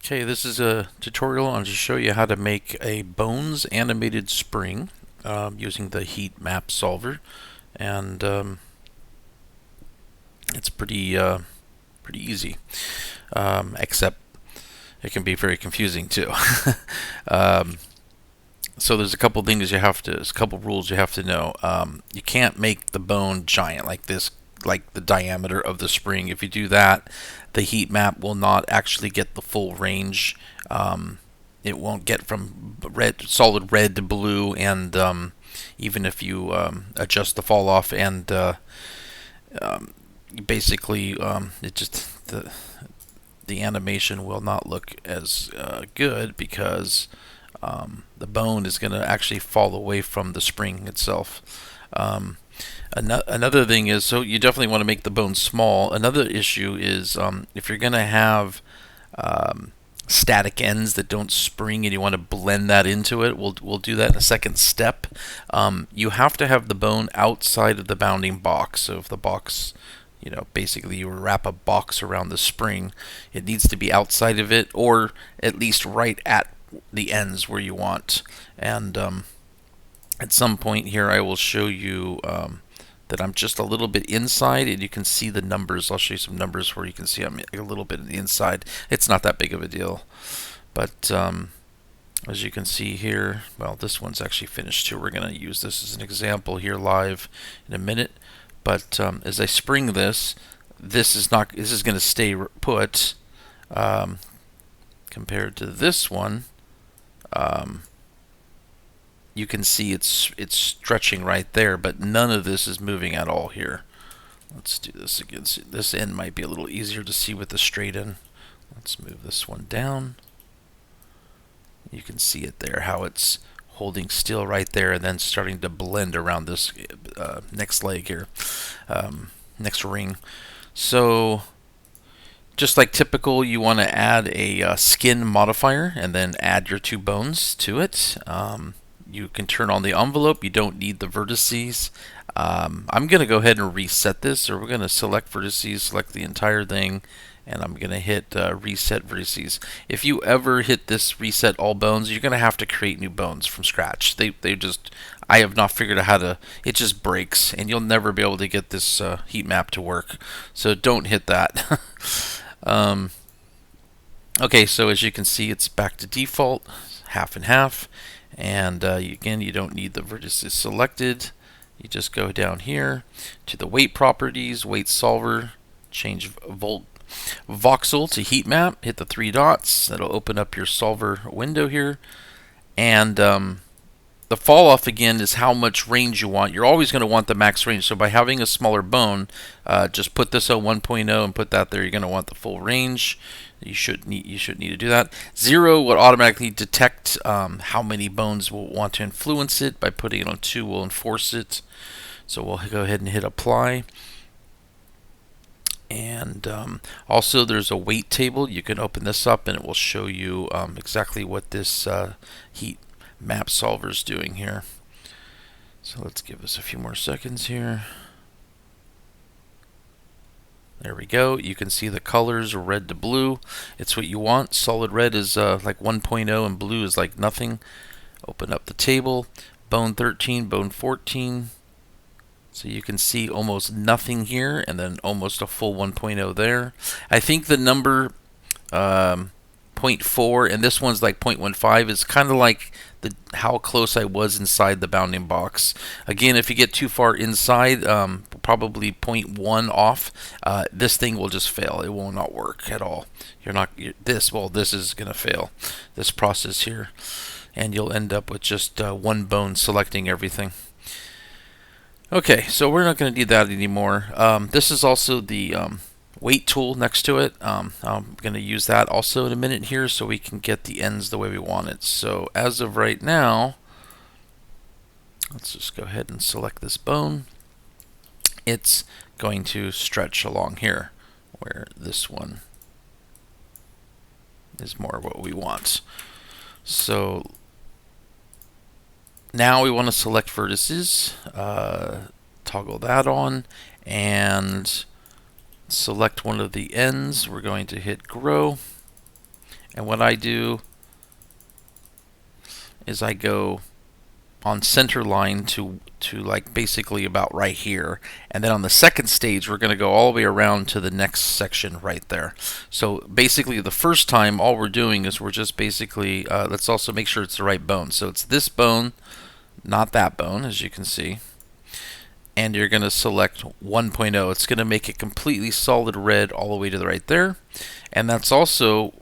Okay, this is a tutorial on to show you how to make a bones animated spring using the heat map solver, and it's pretty easy, except it can be very confusing too. um, so there's a couple things there's a couple rules you have to know. You can't make the bone giant like this, like the diameter of the spring. If you do that, the heat map will not actually get the full range. It won't get from solid red to blue, and even if you adjust the fall off and um, basically it just the animation will not look as good because the bone is going to actually fall away from the spring itself. Another thing is, so you definitely want to make the bone small. Another issue is if you're going to have static ends that don't spring and you want to blend that into it, we'll do that in a second step. You have to have the bone outside of the bounding box. So if the box, basically you wrap a box around the spring, it needs to be outside of it, or at least right at the ends where you want. And at some point here I will show you that I'm just a little bit inside, and you can see the numbers. I'll show you some numbers where you can see I'm a little bit in the inside. It's not that big of a deal, but as you can see here, well, this one's actually finished too. We're going to use this as an example here live in a minute. But as I spring this, this is going to stay put compared to this one. You can see it's stretching right there, but none of this is moving at all here. Let's do this again. See, this end might be a little easier to see with the straight end. Let's move this one down. You can see it there, how it's holding still right there and then starting to blend around this next leg here, next ring. So just like typical, you want to add a skin modifier and then add your two bones to it. You can turn on the envelope. You don't need the vertices. I'm going to go ahead and reset this, or we're going to select vertices, select the entire thing, and I'm going to hit reset vertices. If you ever hit this reset all bones, you're going to have to create new bones from scratch. I have not figured out how to, it just breaks, and you'll never be able to get this heat map to work. So don't hit that. Okay, so as you can see, it's back to default, half and half. And again, you don't need the vertices selected. You just go down here to the weight properties, weight solver, change voxel to heat map, hit the three dots. That'll open up your solver window here. And the fall off again is how much range you want. You're always going to want the max range. So by having a smaller bone, just put this on 1.0 and put that there. You're going to want the full range. You should need to do that. 0 will automatically detect how many bones will want to influence it. By putting it on 2, we'll enforce it. So we'll go ahead and hit apply. And also there's a weight table. You can open this up and it will show you exactly what this heat map solver is doing here. So let's give this a few more seconds here. There we go. You can see the colors red to blue. It's what you want. Solid red is like 1.0 and blue is like nothing. Open up the table. Bone 13, bone 14. So you can see almost nothing here and then almost a full 1.0 there. I think the number 0.4 and this one's like 0.15 is kind of like how close I was inside the bounding box. Again, if you get too far inside, probably 0.1 off, this thing will just fail. It will not work at all. This is going to fail, this process here, and you'll end up with just one bone selecting everything. Okay, so we're not going to do that anymore. This is also the weight tool next to it. I'm going to use that also in a minute here so we can get the ends the way we want it. So as of right now, let's just go ahead and select this bone. It's going to stretch along here where this one is more what we want. So now we want to select vertices, toggle that on, and select one of the ends. We're going to hit grow, And what I do is I go on center line to like basically about right here, and then on the second stage we're going to go all the way around to the next section right there. So basically the first time all we're doing is we're just basically let's also make sure it's the right bone. So it's this bone, not that bone, as you can see, and you're going to select 1.0. It's going to make it completely solid red all the way to the right there, and that's also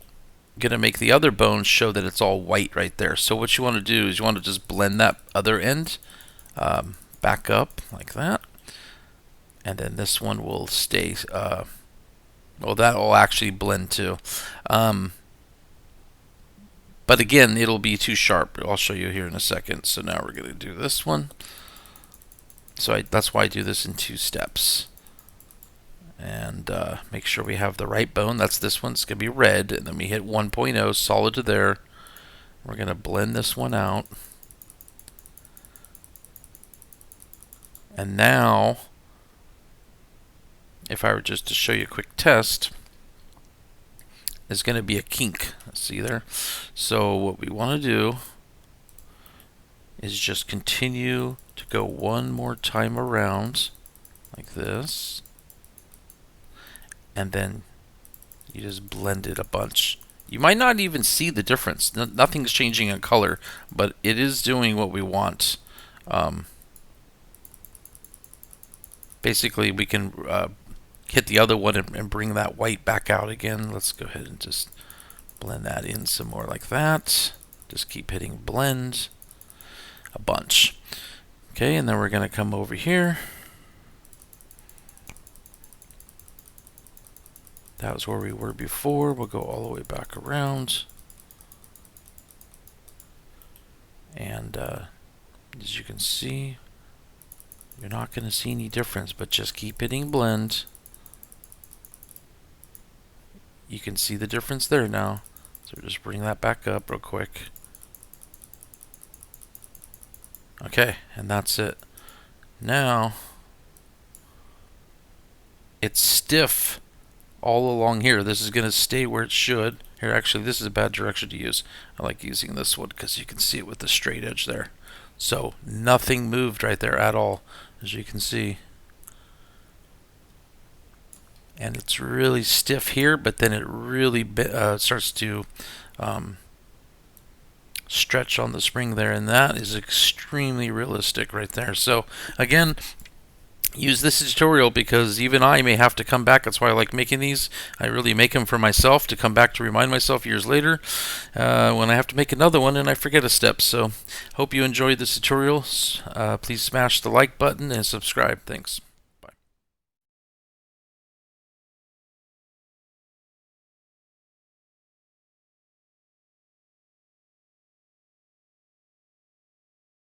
going to make the other bones show that it's all white right there. So what you want to do is you want to just blend that other end back up like that, and then this one will stay well, that will actually blend too, but again it'll be too sharp. I'll show you here in a second. So now we're going to do this one. So that's why I do this in 2 steps. And make sure we have the right bone. That's this one. It's going to be red. And then we hit 1.0, solid to there. We're going to blend this one out. And now, if I were just to show you a quick test, there's going to be a kink. See there? So what we want to do is just continue to go one more time around like this. And then you just blend it a bunch. You might not even see the difference. Nothing's changing in color, but it is doing what we want. Basically, we can hit the other one and bring that white back out again. Let's go ahead and just blend that in some more like that. Just keep hitting blend a bunch. Okay, and then we're going to come over here. That was where we were before. We'll go all the way back around. And as you can see, you're not going to see any difference, but just keep hitting blend. You can see the difference there now. So just bring that back up real quick. Okay, and that's it. Now, it's stiff all along here. This is going to stay where it should. Here, actually, this is a bad direction to use. I like using this one because you can see it with the straight edge there. So nothing moved right there at all, as you can see. And it's really stiff here, but then it really starts to stretch on the spring there, and that is extremely realistic right there. So again, use this tutorial because even I may have to come back. That's why I like making these. I really make them for myself to come back to remind myself years later when I have to make another one and I forget a step. So hope you enjoyed this tutorial. Please smash the like button and subscribe. Thanks.